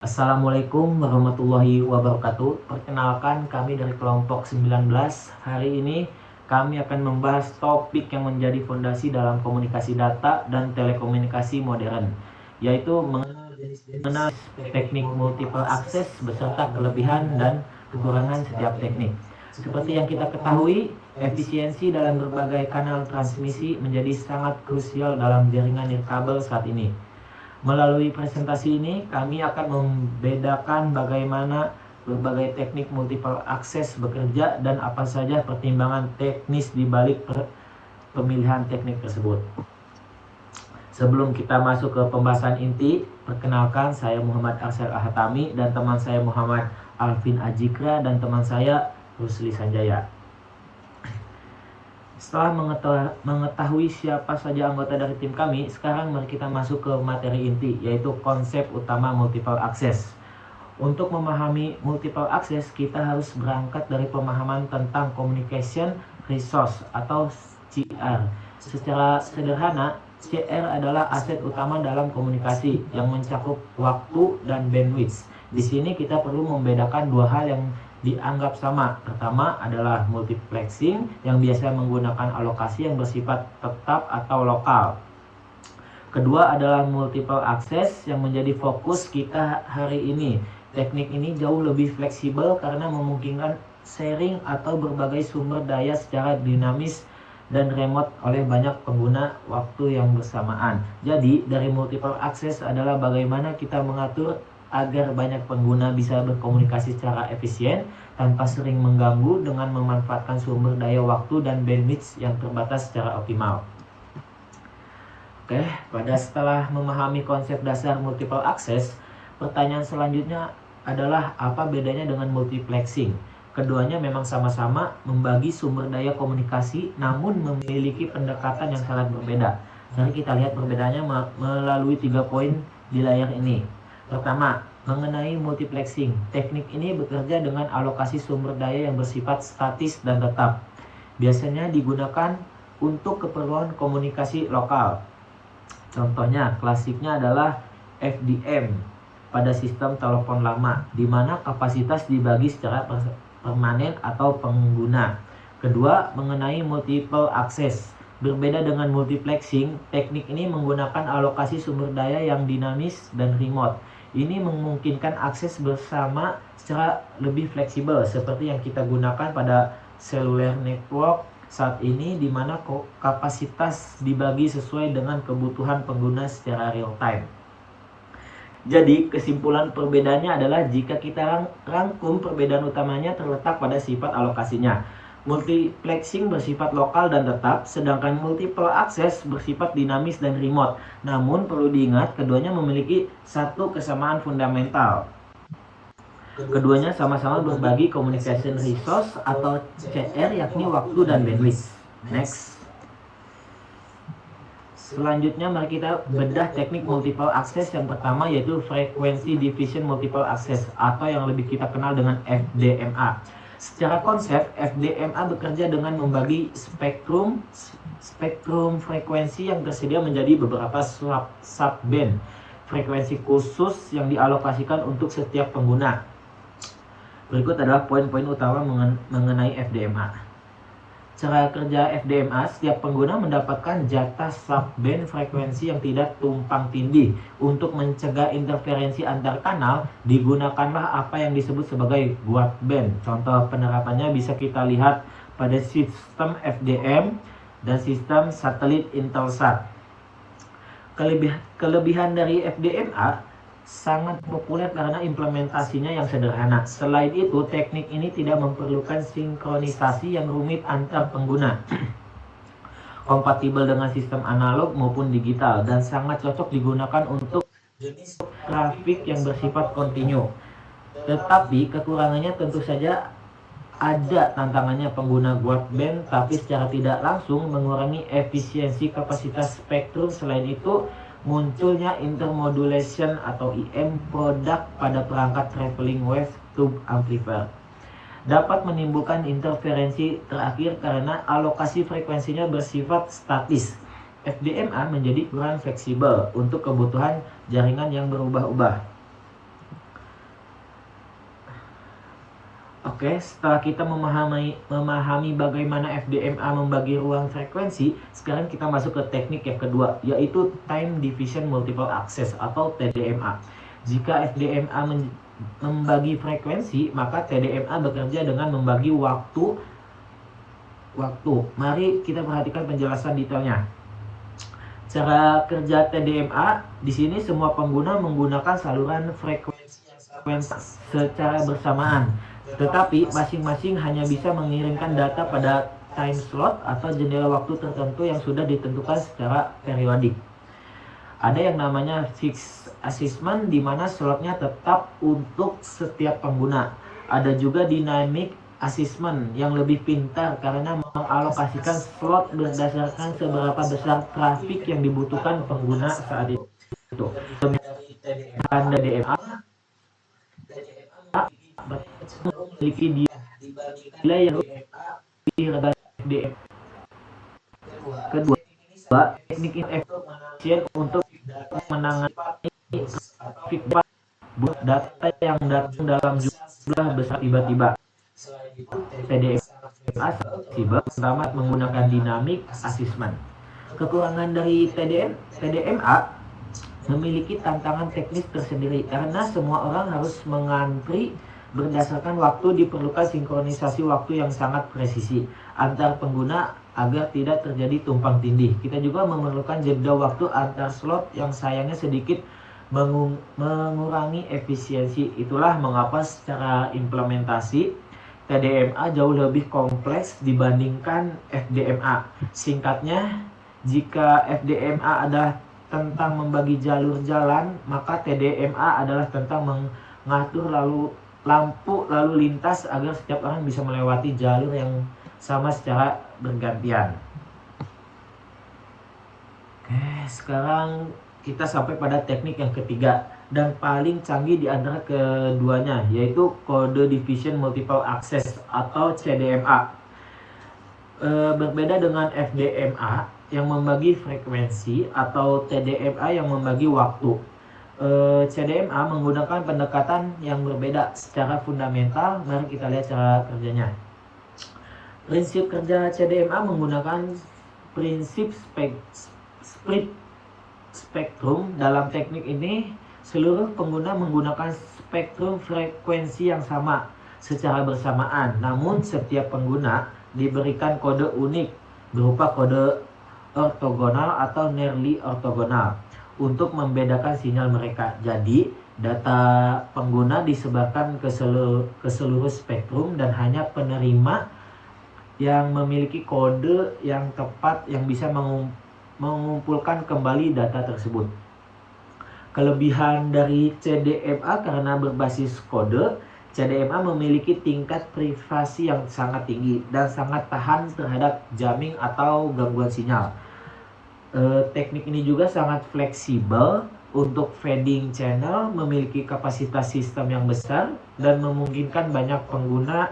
Assalamualaikum warahmatullahi wabarakatuh. Perkenalkan, kami dari kelompok 19. Hari ini kami akan membahas topik yang menjadi fondasi dalam komunikasi data dan telekomunikasi modern, yaitu mengenal teknik multiple access beserta kelebihan dan kekurangan setiap teknik. Seperti yang kita ketahui, efisiensi dalam berbagai kanal transmisi menjadi sangat krusial dalam jaringan nirkabel saat ini. Melalui presentasi ini, kami akan membedakan bagaimana berbagai teknik multiple access bekerja dan apa saja pertimbangan teknis di balik pemilihan teknik tersebut. Sebelum kita masuk ke pembahasan inti, perkenalkan saya Muhammad Arsel Ahatami dan teman saya Muhammad Alvin Ajikra dan teman saya Rusli Sanjaya. Setelah mengetahui siapa saja anggota dari tim kami, sekarang mari kita masuk ke materi inti, yaitu konsep utama multiple access. Untuk memahami multiple access, kita harus berangkat dari pemahaman tentang communication resource atau CR. Secara sederhana, CR adalah aset utama dalam komunikasi yang mencakup waktu dan bandwidth. Di sini kita perlu membedakan dua hal yang dianggap sama. Pertama adalah multiplexing yang biasa menggunakan alokasi yang bersifat tetap atau lokal. Kedua adalah multiple access yang menjadi fokus kita hari ini. Teknik ini jauh lebih fleksibel karena memungkinkan sharing atau berbagai sumber daya secara dinamis dan remote oleh banyak pengguna waktu yang bersamaan. Jadi dari multiple access adalah bagaimana kita mengatur agar banyak pengguna bisa berkomunikasi secara efisien tanpa sering mengganggu dengan memanfaatkan sumber daya waktu dan bandwidth yang terbatas secara optimal. Oke, setelah memahami konsep dasar multiple access, pertanyaan selanjutnya adalah apa bedanya dengan multiplexing? Keduanya memang sama-sama membagi sumber daya komunikasi namun memiliki pendekatan yang sangat berbeda. Mari kita lihat perbedaannya melalui 3 poin di layar ini. Pertama, mengenai multiplexing. Teknik ini bekerja dengan alokasi sumber daya yang bersifat statis dan tetap. Biasanya digunakan untuk keperluan komunikasi lokal. Contohnya, klasiknya adalah FDM pada sistem telepon lama, di mana kapasitas dibagi secara permanen atau pengguna. Kedua, mengenai multiple access. Berbeda dengan multiplexing, teknik ini menggunakan alokasi sumber daya yang dinamis dan remote. Ini memungkinkan akses bersama secara lebih fleksibel seperti yang kita gunakan pada cellular network saat ini, di mana kapasitas dibagi sesuai dengan kebutuhan pengguna secara real time. Jadi kesimpulan perbedaannya adalah jika kita rangkum, perbedaan utamanya terletak pada sifat alokasinya. Multiplexing bersifat lokal dan tetap, sedangkan multiple access bersifat dinamis dan remote. Namun perlu diingat, keduanya memiliki satu kesamaan fundamental. Keduanya sama-sama berbagi communication resource atau CR, yakni waktu dan bandwidth. Next. Selanjutnya mari kita bedah teknik multiple access yang pertama, yaitu frequency division multiple access atau yang lebih kita kenal dengan FDMA. Secara konsep, FDMA bekerja dengan membagi spektrum frekuensi yang tersedia menjadi beberapa subband frekuensi khusus yang dialokasikan untuk setiap pengguna. Berikut adalah poin-poin utama mengenai FDMA. Cara kerja FDMA, setiap pengguna mendapatkan jatah subband frekuensi yang tidak tumpang tindih. Untuk mencegah interferensi antar kanal, digunakanlah apa yang disebut sebagai broadband. Contoh penerapannya bisa kita lihat pada sistem FDM dan sistem satelit Intelsat. Kelebihan dari FDMA sangat populer karena implementasinya yang sederhana. Selain itu, teknik ini tidak memerlukan sinkronisasi yang rumit antar pengguna. Kompatibel dengan sistem analog maupun digital dan sangat cocok digunakan untuk jenis trafik yang bersifat kontinu. Tetapi kekurangannya tentu saja ada tantangannya. Pengguna broadband tapi secara tidak langsung mengurangi efisiensi kapasitas spektrum. Selain itu, munculnya intermodulation atau IM produk pada perangkat traveling wave tube amplifier dapat menimbulkan interferensi terakhir karena alokasi frekuensinya bersifat statis. FDMA menjadi kurang fleksibel untuk kebutuhan jaringan yang berubah-ubah. Oke, setelah kita memahami bagaimana FDMA membagi ruang frekuensi, sekarang kita masuk ke teknik yang kedua, yaitu Time Division Multiple Access atau TDMA. Jika FDMA membagi frekuensi, maka TDMA bekerja dengan membagi waktu. Mari kita perhatikan penjelasan detailnya. Cara kerja TDMA di sini semua pengguna menggunakan saluran frekuensi secara bersamaan. Tetapi masing-masing hanya bisa mengirimkan data pada time slot atau jendela waktu tertentu yang sudah ditentukan secara periodik. Ada yang namanya fixed assessment di mana slotnya tetap untuk setiap pengguna. Ada juga dynamic assessment yang lebih pintar karena mengalokasikan slot berdasarkan seberapa besar trafik yang dibutuhkan pengguna saat itu. Tanda DMA memiliki nilai yang lebih rendah FDM. Kedua, teknik efisien untuk menangani trafik data yang datang dalam jumlah besar tiba-tiba. TDMA pertama menggunakan dynamic assessment. Kekurangan dari TDMA memiliki tantangan teknis tersendiri karena semua orang harus mengantri berdasarkan waktu, diperlukan sinkronisasi waktu yang sangat presisi antar pengguna agar tidak terjadi tumpang tindih. Kita juga memerlukan jeda waktu antar slot yang sayangnya sedikit mengurangi efisiensi. Itulah mengapa secara implementasi TDMA jauh lebih kompleks dibandingkan FDMA. Singkatnya, jika FDMA adalah tentang membagi jalur jalan, maka TDMA adalah tentang mengatur lampu lalu lintas agar setiap orang bisa melewati jalur yang sama secara bergantian. Oke, sekarang kita sampai pada teknik yang ketiga dan paling canggih di antara keduanya, yaitu Code Division Multiple Access atau CDMA. Berbeda dengan FDMA yang membagi frekuensi atau TDMA yang membagi waktu. CDMA menggunakan pendekatan yang berbeda secara fundamental. Mari kita lihat cara kerjanya. Prinsip kerja CDMA menggunakan prinsip split spektrum. Dalam teknik ini, seluruh pengguna menggunakan spektrum frekuensi yang sama secara bersamaan. Namun, setiap pengguna diberikan kode unik berupa kode ortogonal atau nearly ortogonal untuk membedakan sinyal mereka. Jadi, data pengguna disebarkan ke seluruh spektrum dan hanya penerima yang memiliki kode yang tepat yang bisa mengumpulkan kembali data tersebut. Kelebihan dari CDMA karena berbasis kode, CDMA memiliki tingkat privasi yang sangat tinggi dan sangat tahan terhadap jamming atau gangguan sinyal. Teknik ini juga sangat fleksibel untuk fading channel, memiliki kapasitas sistem yang besar dan memungkinkan banyak pengguna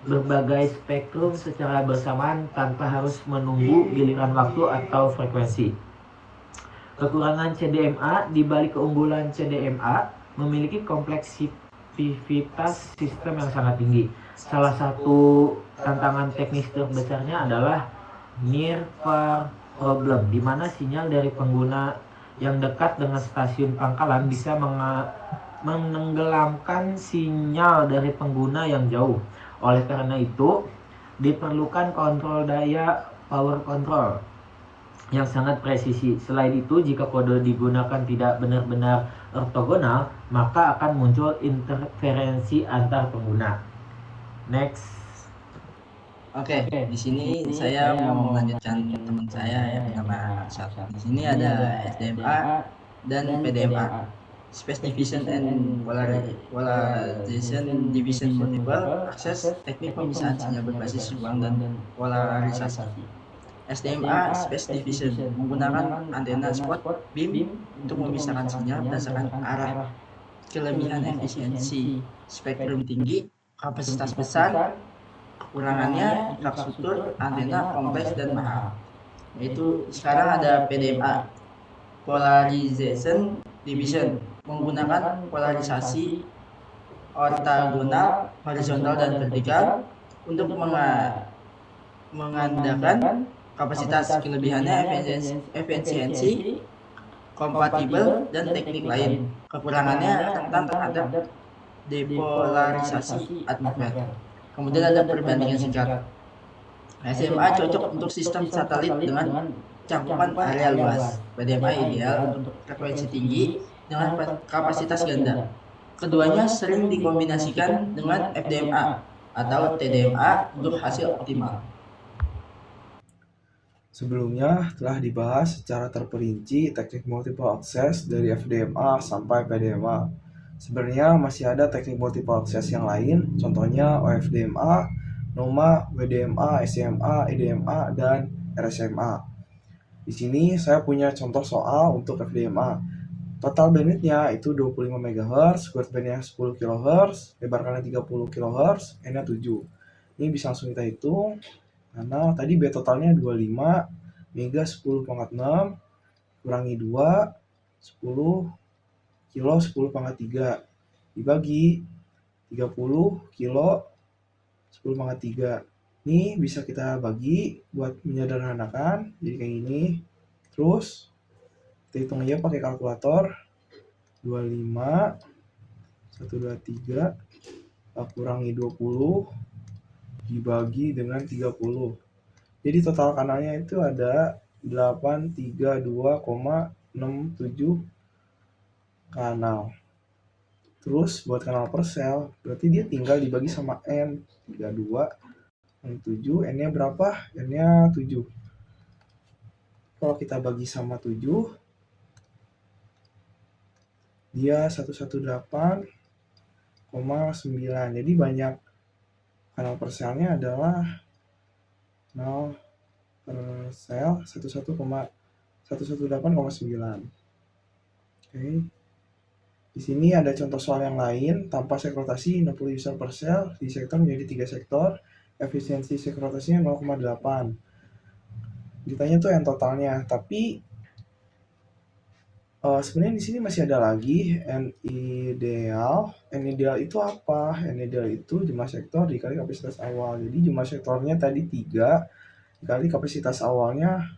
berbagai spektrum secara bersamaan tanpa harus menunggu giliran waktu atau frekuensi. Kekurangan CDMA di balik keunggulan CDMA memiliki kompleksitas sistem yang sangat tinggi. Salah satu tantangan teknis terbesarnya adalah near far problem, di mana sinyal dari pengguna yang dekat dengan stasiun pangkalan bisa menenggelamkan sinyal dari pengguna yang jauh. Oleh karena itu, diperlukan kontrol daya power control yang sangat presisi. Selain itu, jika kode digunakan tidak benar-benar ortogonal, maka akan muncul interferensi antar pengguna. Next. Oke, di sini saya mau melanjutkan teman saya ya bernama Arsad. Di sini ada FDMA dan PDMA, Space Division and Polarization Division Multiple Access, teknik pemisahan sinyal berbasis ruang dan polarisasi. SDMA Space Division menggunakan antena spot beam untuk memisahkan sinyal berdasarkan arah. Kelebihan efisiensi spektrum tinggi, kapasitas besar. Kekurangannya infrastruktur antena kompleks dan mahal. Yaitu sekarang ada PDMA, Polarization Division, menggunakan polarisasi ortogonal, horizontal, dan vertikal untuk mengandalkan kapasitas. Kelebihannya efisiensi, kompatibel, dan teknik lain. Kekurangannya rentan terhadap depolarisasi atmosfer. Kemudian ada perbandingan singkat. SMA cocok untuk sistem satelit dengan cakupan area luas. PDMA ideal untuk frekuensi tinggi dengan kapasitas ganda. Keduanya sering dikombinasikan dengan FDMA atau TDMA untuk hasil optimal. Sebelumnya telah dibahas secara terperinci teknik multiple access dari FDMA sampai PDMA. Sebenarnya masih ada teknik multiple access yang lain, contohnya OFDMA, NOMA, WDMA, SMA, EDMA, dan RSMA. Di sini saya punya contoh soal untuk FDMA. Total bandwidth-nya itu 25 MHz, wideband-nya 10 kHz, lebar kanalnya 30 kHz, N-nya 7. Ini bisa langsung kita hitung, karena tadi B totalnya 25, Mega 10,6, kurangi 2, 10, kilo 10,3, dibagi 30 kilo 10,3. Ini bisa kita bagi buat menyederhanakan, jadi kayak gini. Terus kita hitung aja pakai kalkulator. 25 123 kurangi 20 dibagi dengan 30. Jadi total kanalnya itu ada 832,67 kanal. Terus buat kanal per sel, berarti dia tinggal dibagi sama N. 32,67, N-nya berapa? N-nya 7. Kalau kita bagi sama 7, dia 118,9. Jadi banyak kanal per selnya adalah 0 per sel 118,9. Oke. Di sini ada contoh soal yang lain, tanpa sekrotasi 60 user per sel, di sektor menjadi 3 sektor, efisiensi sekrotasinya 0,8. Ditanya tuh yang totalnya, tapi sebenarnya di sini masih ada lagi N ideal. N ideal itu apa? N ideal itu jumlah sektor dikali kapasitas awal. Jadi jumlah sektornya tadi 3 dikali kapasitas awalnya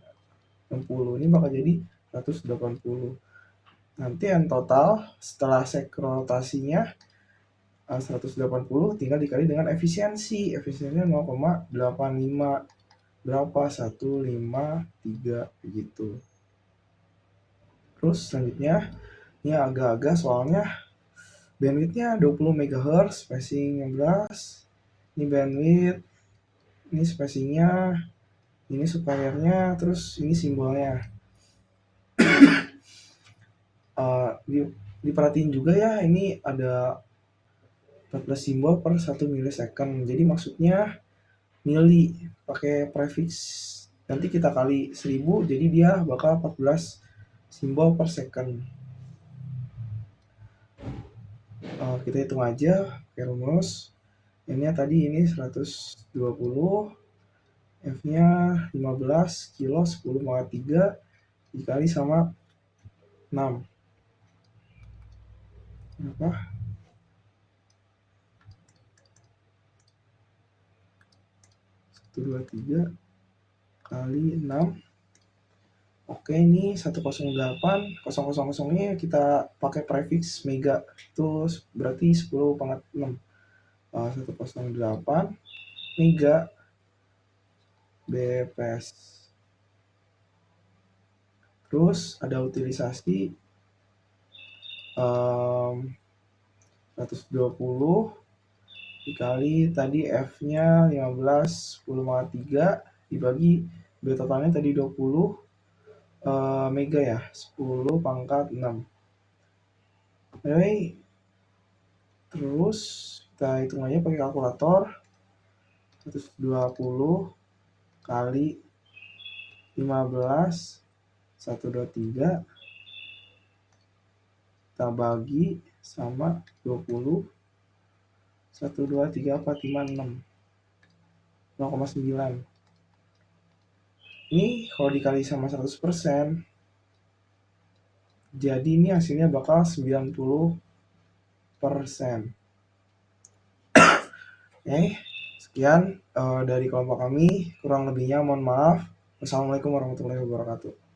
60. Ini bakal jadi 180. Nanti N total setelah sekrotasinya 180 tinggal dikali dengan efisiensi. Efisiensinya 0,85. Berapa? 153 begitu. Terus selanjutnya, ini agak-agak soalnya bandwidth-nya 20 MHz, spacing 16. Ini bandwidth, ini spacing-nya, ini suppliernya, terus ini simbolnya. Diperhatiin juga ya, ini ada 14 simbol per 1 milisecond. Jadi maksudnya mili pakai prefix. Nanti kita kali 1000, jadi dia bakal 14 simbol per second. Kita hitung aja pakai rumus. N-nya tadi ini 120, F-nya 15 kilo 10,3 dikali sama 6. Berapa? 123 kali 6. Oke, ini 108,000-nya kita pakai prefix mega, itu berarti 10,6. 108 mega BPS. Terus ada utilisasi 120 dikali tadi F-nya 15 10,3 dibagi B totalnya tadi 20 mega ya, 10⁻6. Oke. Terus kita hitung aja pakai kalkulator. 120 kali 15 123 kita bagi sama 20. 1, 2, 3, 4, 5, 6. 0,9. Ini kalau dikali sama 100%, jadi ini hasilnya bakal 90%. Sekian dari kelompok kami. Kurang lebihnya mohon maaf. Wassalamualaikum warahmatullahi wabarakatuh.